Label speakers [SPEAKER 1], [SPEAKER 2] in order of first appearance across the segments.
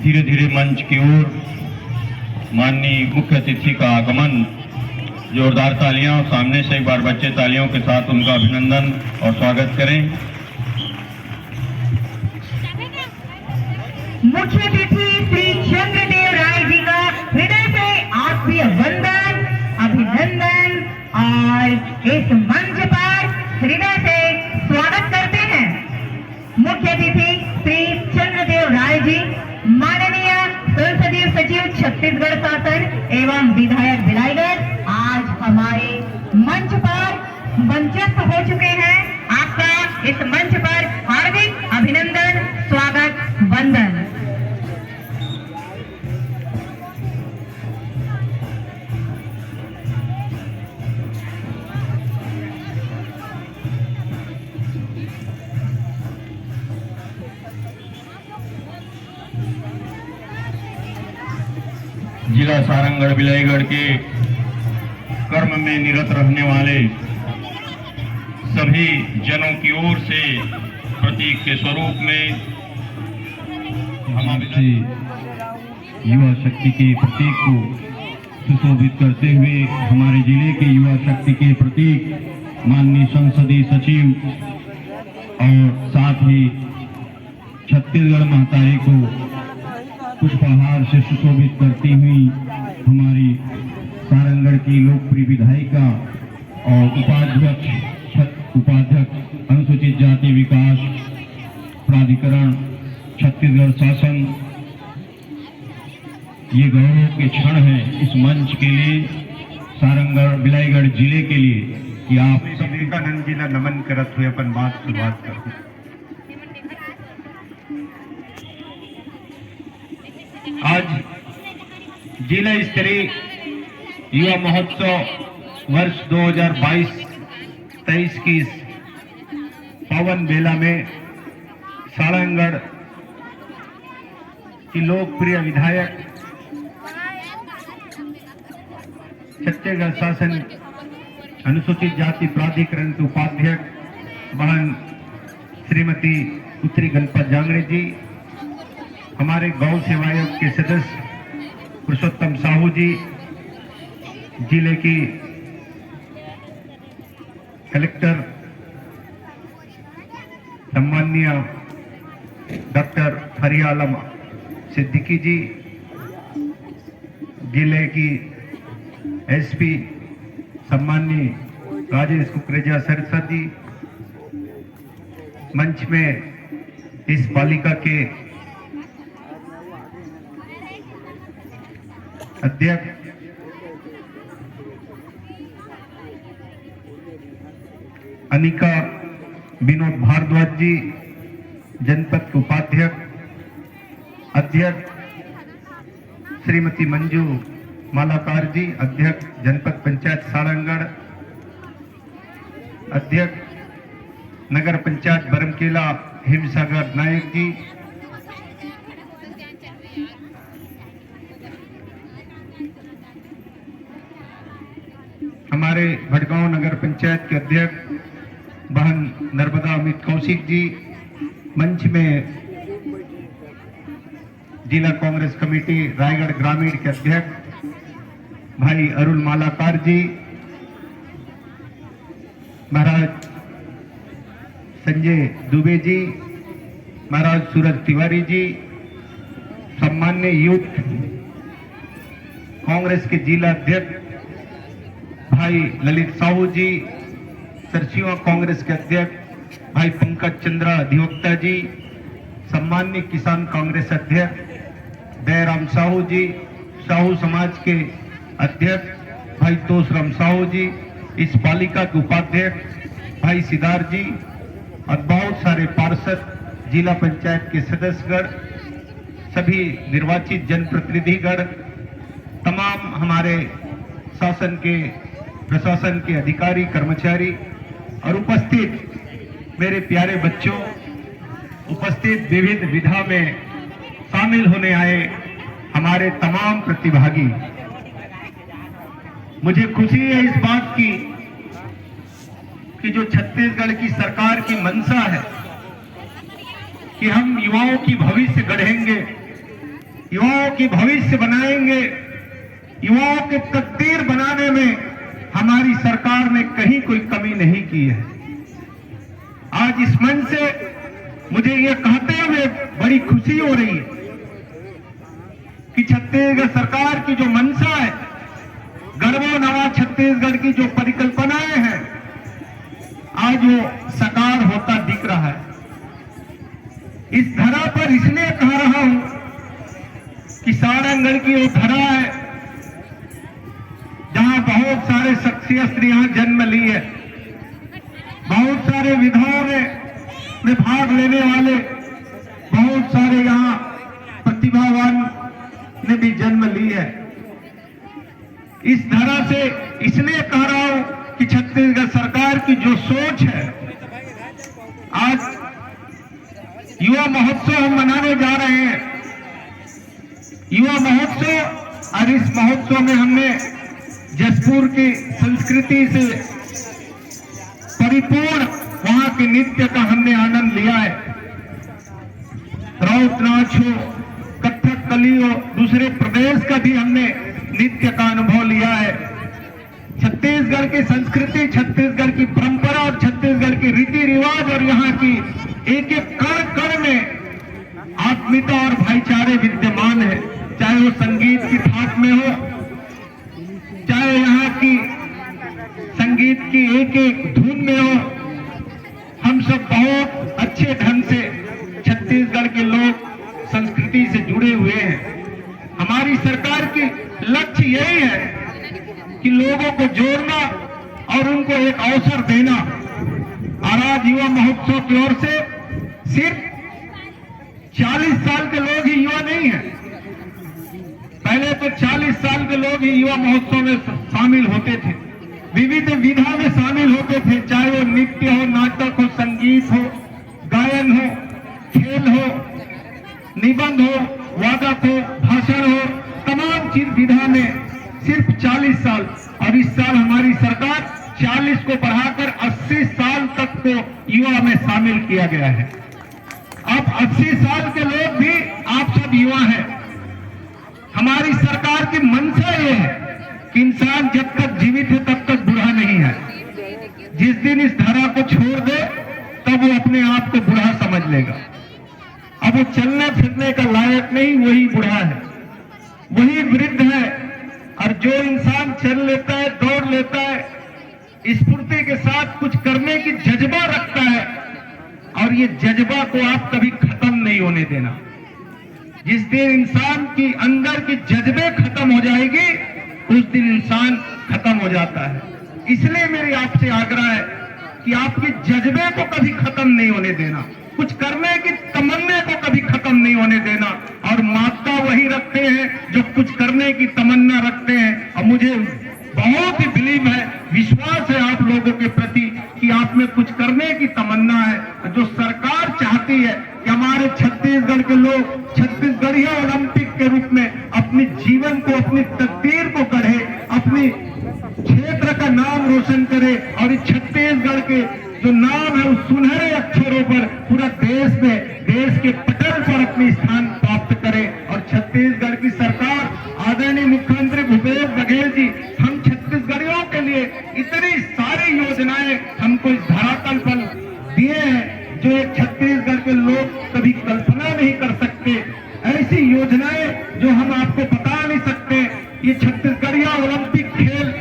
[SPEAKER 1] धीरे धीरे मंच की ओर माननीय मुख्य अतिथि का आगमन। जोरदार तालियां, सामने से एक बार बच्चे तालियों के साथ उनका अभिनंदन और स्वागत करें।
[SPEAKER 2] मुख्य अतिथि श्री चंद्रदेव राय जी का हृदय से आत्मीय वंदन, अभिनंदन और इस मंच पर हृदय से स्वागत करते हैं। मुख्य अतिथि श्री चंद्रदेव राय जी, माननीय संसदीय सचिव छत्तीसगढ़ शासन एवं विधायक भिलाईगढ़, आज हमारे मंच पर मंचस्थ हो चुके हैं। आपका इस मंच पर हार्दिक अभिनंदन, स्वागत, वंदन।
[SPEAKER 1] जिला सारंगढ़ भिलाईगढ़ के कर्म में निरत रहने वाले सभी जनों की ओर से प्रतीक के स्वरूप में
[SPEAKER 3] हमारे युवा शक्ति के प्रतीक को सुशोभित करते हुए हमारे जिले के युवा शक्ति के प्रतीक माननीय संसदीय सचिव और साथ ही छत्तीसगढ़ महतारी को पुष्पहार से सुशोभित करती हुई हमारी सारंगढ़ की लोकप्रिय विधायिका और उपाध्यक्ष अनुसूचित जाति विकास प्राधिकरण छत्तीसगढ़ शासन, ये गौरव के क्षण है इस मंच के लिए, सारंगढ़ भिलाईगढ़ जिले के लिए कि आप
[SPEAKER 1] विवेकानंद जी ने नमन करत हुए अपन बात शुरुआत करते। आज जिला स्तरीय युवा महोत्सव वर्ष 2022-23 की इस पावन बेला में सारंगढ़ की लोकप्रिय विधायक, छत्तीसगढ़ शासन अनुसूचित जाति प्राधिकरण के उपाध्यक्ष बहन श्रीमती उत्तरी गणपत जांगड़े जी, हमारे गौ सेवा आयोग के सदस्य पुरुषोत्तम साहू जी, जिले की कलेक्टर सम्माननीय डॉक्टर फरिया आलम सिद्दीकी जी, जिले की एसपी सम्माननीय राजेश कुकरेजा सरसा जी, मंच में इस बालिका के अध्यक्ष अनिका विनोद भारद्वाज जी, जनपद के उपाध्यक्ष अध्यक्ष श्रीमती मंजू मालाकार जी, अध्यक्ष जनपद पंचायत सारंगढ़, अध्यक्ष नगर पंचायत बरमकेला हिमसागर नायक जी, हमारे भटगांव नगर पंचायत के अध्यक्ष बहन नर्मदा अमित कौशिक जी, मंच में जिला कांग्रेस कमेटी रायगढ़ ग्रामीण के अध्यक्ष भाई अरुण मालाकार जी, महाराज संजय दुबे जी, महाराज सूरज तिवारी जी, सम्मान्य यूथ कांग्रेस के जिला अध्यक्ष भाई ललित साहू जी, सरसीवा कांग्रेस के अध्यक्ष भाई पंकज चंद्रा अधिवक्ता जी, सम्मान्य किसान कांग्रेस अध्यक्ष दयाराम साहू जी, साहू समाज के अध्यक्ष भाई तोसराम साहू जी, इस पालिका के उपाध्यक्ष भाई सिद्धार्थ जी और बहुत सारे पार्षद, जिला पंचायत के सदस्यगण, सभी निर्वाचित जनप्रतिनिधिगण, तमाम हमारे शासन के प्रशासन के अधिकारी कर्मचारी और उपस्थित मेरे प्यारे बच्चों, उपस्थित विविध विधा में शामिल होने आए हमारे तमाम प्रतिभागी, मुझे खुशी है इस बात की कि जो छत्तीसगढ़ की सरकार की मंशा है कि हम युवाओं की भविष्य गढ़ेंगे, युवाओं की भविष्य बनाएंगे, युवाओं के तकदीर बनाने में हमारी सरकार ने कहीं कोई कमी नहीं की है। आज इस मंच से मुझे यह कहते हुए बड़ी खुशी हो रही है कि छत्तीसगढ़ सरकार की जो मंशा है, गर्वो नवा छत्तीसगढ़ की जो परिकल्पनाएं हैं, आज वो साकार होता दिख रहा है। इस धरा पर इसलिए कह रहा हूं कि सारंगढ़ की वो धरा है जहां बहुत सारे शख्सियत ने यहां जन्म ली है, बहुत सारे विधाओं में भाग लेने वाले बहुत सारे यहां प्रतिभावान ने भी जन्म ली है। इस धरा से इसलिए कह रहा हूं कि छत्तीसगढ़ सरकार की जो सोच है, आज युवा महोत्सव हम मनाने जा रहे हैं। युवा महोत्सव, और इस महोत्सव में हमने जसपुर की संस्कृति से परिपूर्ण वहां के नृत्य का हमने आनंद लिया है। राउत नाच हो, कथक कली हो, दूसरे प्रदेश का भी हमने नृत्य का अनुभव लिया है। छत्तीसगढ़ की संस्कृति, छत्तीसगढ़ की परंपरा और छत्तीसगढ़ की रीति रिवाज और यहाँ की एक एक कण कण में आत्मीयता और भाईचारे विद्यमान है। चाहे वो संगीत की थाट में हो, चाहे यहाँ की संगीत की एक एक धुन में हो, हम सब बहुत अच्छे ढंग से छत्तीसगढ़ के लोग संस्कृति से जुड़े हुए हैं। हमारी सरकार की लक्ष्य यही है कि लोगों को जोड़ना और उनको एक अवसर देना। और आज युवा महोत्सव की ओर से सिर्फ 40 साल के लोग ही युवा नहीं है, पहले तो 40 साल के लोग ही युवा महोत्सव में शामिल होते थे, विविध विधा में शामिल होते थे, चाहे वो नृत्य हो, नाटक हो, संगीत हो, गायन हो, खेल हो, निबंध हो, वादक हो, भाषण हो, तमाम चीज विधा में सिर्फ 40 साल। और इस साल हमारी सरकार 40 को बढ़ाकर 80 साल तक को युवा में शामिल किया गया है। अब 80 साल के लोग भी आप सब युवा हैं। हमारी सरकार की मंशा ये है कि इंसान जब तक जीवित है तब तक बूढ़ा नहीं है। जिस दिन इस धरा को छोड़ दे तब वो अपने आप को बूढ़ा समझ लेगा। अब वो चलने फिरने का लायक नहीं, वही बूढ़ा है, वही वृद्ध है। और जो इंसान चल लेता है, दौड़ लेता है, स्फूर्ति के साथ कुछ करने की जज्बा रखता है, और ये जज्बा को आप कभी खत्म नहीं होने देना। जिस दिन इंसान की अंदर की जज्बे खत्म हो जाएगी, उस दिन इंसान खत्म हो जाता है। इसलिए मेरी आपसे आग्रह है कि आपके जज्बे को कभी खत्म नहीं होने देना, कुछ करने की तमन्ना को कभी खत्म नहीं होने देना। और माता वही रखते हैं जो कुछ करने की तमन्ना रखते हैं। और मुझे बहुत ही बिलीव है, विश्वास है आप लोगों के प्रति कि आप में कुछ करने की तमन्ना है। जो सरकार चाहती है कि हमारे छत्तीसगढ़ के लोग छत्तीसगढ़िया ओलंपिक के रूप में अपने जीवन को, अपनी तकदीर को गढ़े, अपनी क्षेत्र का नाम रोशन करे, और इस छत्तीसगढ़ के जो नाम है उस सुनहरे अक्षरों पर पूरा देश में, देश के पटल पर अपनी स्थान प्राप्त करे। और छत्तीसगढ़ की सरकार, आदरणीय मुख्यमंत्री भूपेश बघेल जी, हम छत्तीसगढ़ियों के लिए इतनी सारी योजनाएं हमको इस धरातल पर दिए हैं जो एक छत्तीसगढ़ के लोग कभी कल्पना नहीं कर सकते। ऐसी योजनाएं जो हम आपको बता नहीं सकते। ये छत्तीसगढ़िया ओलंपिक खेल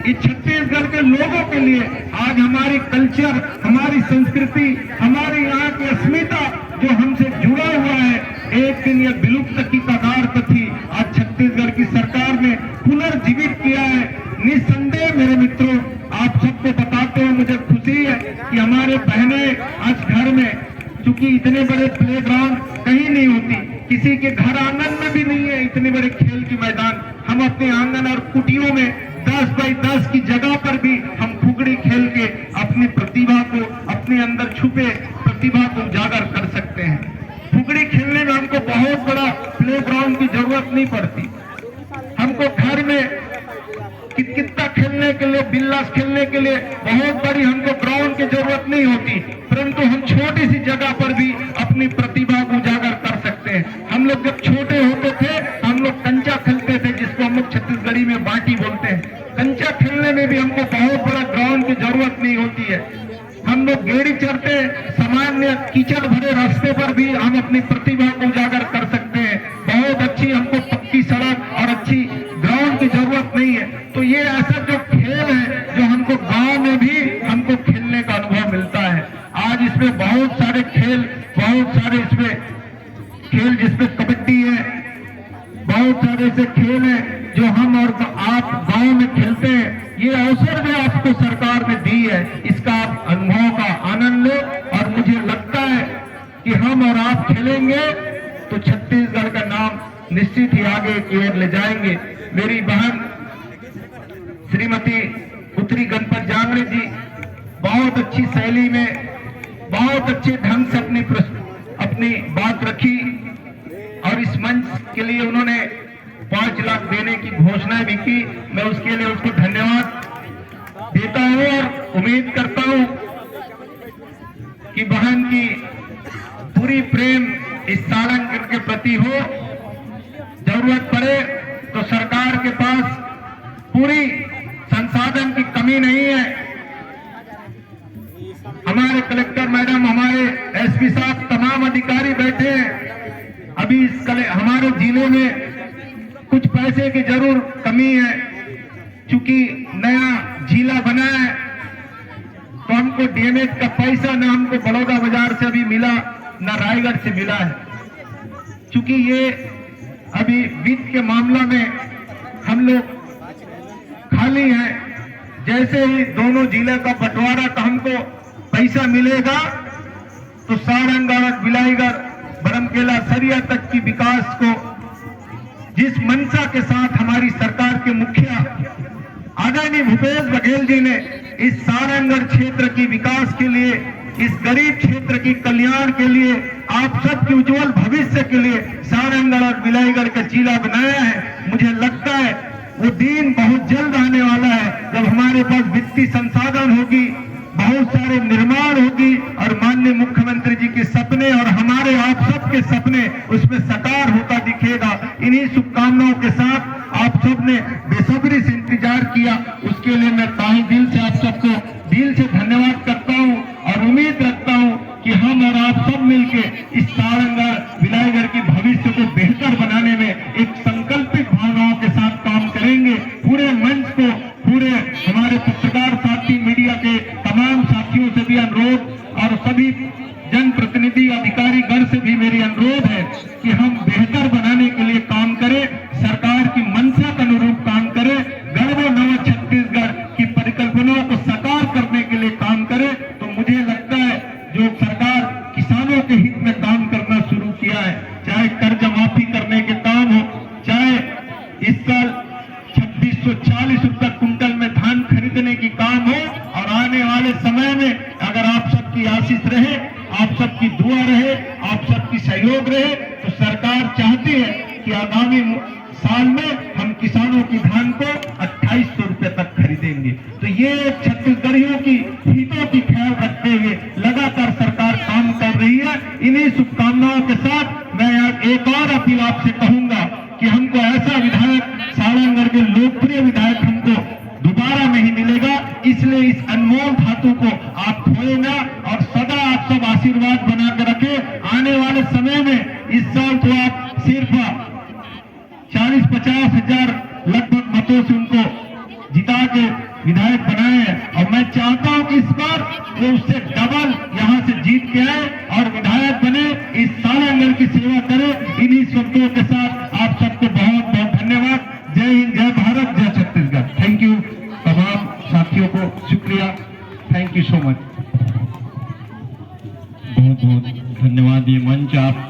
[SPEAKER 1] इस छत्तीसगढ़ के लोगों के लिए आज हमारी कल्चर, हमारी संस्कृति, हमारी यहाँ की अस्मिता जो हमसे जुड़ा हुआ है, एक दिन यह विलुप्त की कगार पर थी, आज छत्तीसगढ़ की सरकार ने पुनर्जीवित किया है। निस्संदेह मेरे मित्रों, आप सबको बताते हुए मुझे खुशी है कि हमारे बहनें आज घर में, चूंकि इतने बड़े प्लेग्राउंड कहीं नहीं होती, किसी के घर आंगन में भी नहीं है इतने बड़े खेल की मैदान, हम अपने आंगन और कुटियों में 10 बाई 10 की जगह पर भी हम फुगड़ी खेल के अपनी प्रतिभा को, अपने अंदर छुपे प्रतिभा को उजागर कर सकते हैं। फुगड़ी खेलने में हमको बहुत बड़ा प्लेग्राउंड की जरूरत नहीं पड़ती। हमको घर में कितना खेलने के लिए, बिल्लास खेलने के लिए बहुत बड़ी हमको ग्राउंड की जरूरत नहीं होती, परंतु हम छोटी सी जगह पर भी अपनी में भी हमको बहुत बड़ा ग्राउंड की जरूरत नहीं होती है। हम लोग गेड़ी चढ़ते सामान्य कीचड़ भरे रास्ते पर भी हम अपनी प्रतिभा को उजागर कर सकते हैं। बहुत अच्छी हमको पक्की सड़क और अच्छी ग्राउंड की जरूरत नहीं है। तो ये ऐसा जो खेल है जो हमको गांव में भी हमको खेलने का अनुभव मिलता है। आज इसमें बहुत सारे खेल, बहुत सारे इसमें खेल जिसमें कबड्डी है, बहुत सारे ऐसे खेल हैं जो हम और आप गांव में खेलते हैं। ये अवसर जो आपको सरकार ने दी है, इसका आप अनुभव का आनंद लो। और मुझे लगता है कि हम और आप खेलेंगे तो छत्तीसगढ़ का नाम निश्चित ही आगे की ओर ले जाएंगे। मेरी बहन श्रीमती पुत्री गणपत जांगड़े जी बहुत अच्छी शैली में, बहुत अच्छे ढंग से अपनी बात रखी और इस मंच के लिए उन्होंने 5 लाख देने की घोषणा भी की। मैं उसके लिए उसको धन्यवाद देता हूं और उम्मीद करता हूं कि बहन की पूरी प्रेम इस सारंगगढ़ के प्रति हो। जरूरत पड़े तो सरकार के पास पूरी संसाधन की कमी नहीं है। हमारे कलेक्टर मैडम, हमारे एसपी साहब, तमाम अधिकारी बैठे हैं। अभी हमारे जिले में कुछ पैसे की जरूर कमी है, चूंकि नया जिला बना है तो हमको डीएमएच का पैसा न हमको बड़ौदा बाजार से अभी मिला न रायगढ़ से मिला है। चूंकि ये अभी वित्त के मामला में हम लोग खाली हैं। जैसे ही दोनों जिले का बंटवारा का हमको पैसा मिलेगा तो सारंगगढ़, बिलाईगढ़, बरमकेला, सरिया तक की विकास को जिस मंशा के साथ हमारी सरकार के मुखिया आदरणीय भूपेश बघेल जी ने इस सारंगगढ़ क्षेत्र की विकास के लिए, इस गरीब क्षेत्र की कल्याण के लिए, आप सबके उज्जवल भविष्य के लिए सारंगगढ़ और बिलाईगढ़ का जिला बनाया है। मुझे लगता है वो दिन बहुत जल्द आने वाला है जब हमारे पास वित्तीय संसाधन होगी, बहुत सारे निर्माण होगी और माननीय मुख्यमंत्री जी के सपने और हमारे आप सबके सपने उसमें साकार होता दिखेगा। इन्हीं शुभकामनाओं के साथ आप सबने बेसब्री से इंतजार किया, उसके लिए मैं तहे दिल से आप सबको दिल से धन्यवाद करता हूं और उम्मीद रखता हूं कि हम और आप सब मिलके इस सारंगगढ़, बिलाईगढ़ की भविष्य को बेहतर बनाने में एक संकल्पित भावनाओं के साथ काम करेंगे। पूरे मंच को, पूरे हमारे पत्रकार साथी, मीडिया के तमाम साथियों से भी अनुरोध और सभी जनप्रतिनिधि अधिकारी गण से भी मेरी अनुरोध है कि हम बेहतर बनाने के लिए काम करें, सरकार की मंशा के अनुरूप काम करें, गर्व नव छत्तीसगढ़ की परिकल्पनाओं को साकार करने के लिए काम करें। तो मुझे लगता है जो सरकार किसानों के हित में काम करना शुरू किया है, चाहे कर्ज माफी करने के काम हो, चाहे इस साल 2640 रुपए कुंटल में धान खरीदने की काम हो, और आने वाले समय में अगर आप सबकी आशीष रहे, आप सबकी दुआ रहे, आप सबकी सहयोग रहे, तो सरकार चाहती है कि आगामी साल में हम किसानों की धान को 2800 रुपए तक खरीदेंगे। तो ये छत्तीसगढ़ियों की हितों की ख्याल रखते हुए लगातार सरकार काम कर रही है। इन्हीं शुभकामनाओं के साथ मैं एक और अपील आपसे कहूंगा कि हमको ऐसा विधायक, सारंगगढ़ के लोकप्रिय विधायक हमको दोबारा नहीं मिलेगा, इसलिए इस अनमोल धातु को आप खोए ना और सदा आप सब आशीर्वाद बना के रखें। आने वाले समय में इस साल तो आप सिर्फ 40-50 हजार लगभग मतों से उनको जिता के विधायक बनाए हैं, और मैं चाहता हूं कि इस बार वो उससे डबल यहां से जीत के आए और विधायक बने, इस सारंगगढ़ की सेवा करें। इन्हीं शब्दों के साथ आप सबको बहुत बहुत धन्यवाद। जय हिंद, जय भारत, जय छत्तीसगढ़। थैंक यू तमाम साथियों को, शुक्रिया, थैंक यू सो मच।
[SPEAKER 3] बहुत बहुत धन्यवाद। ये मंच आप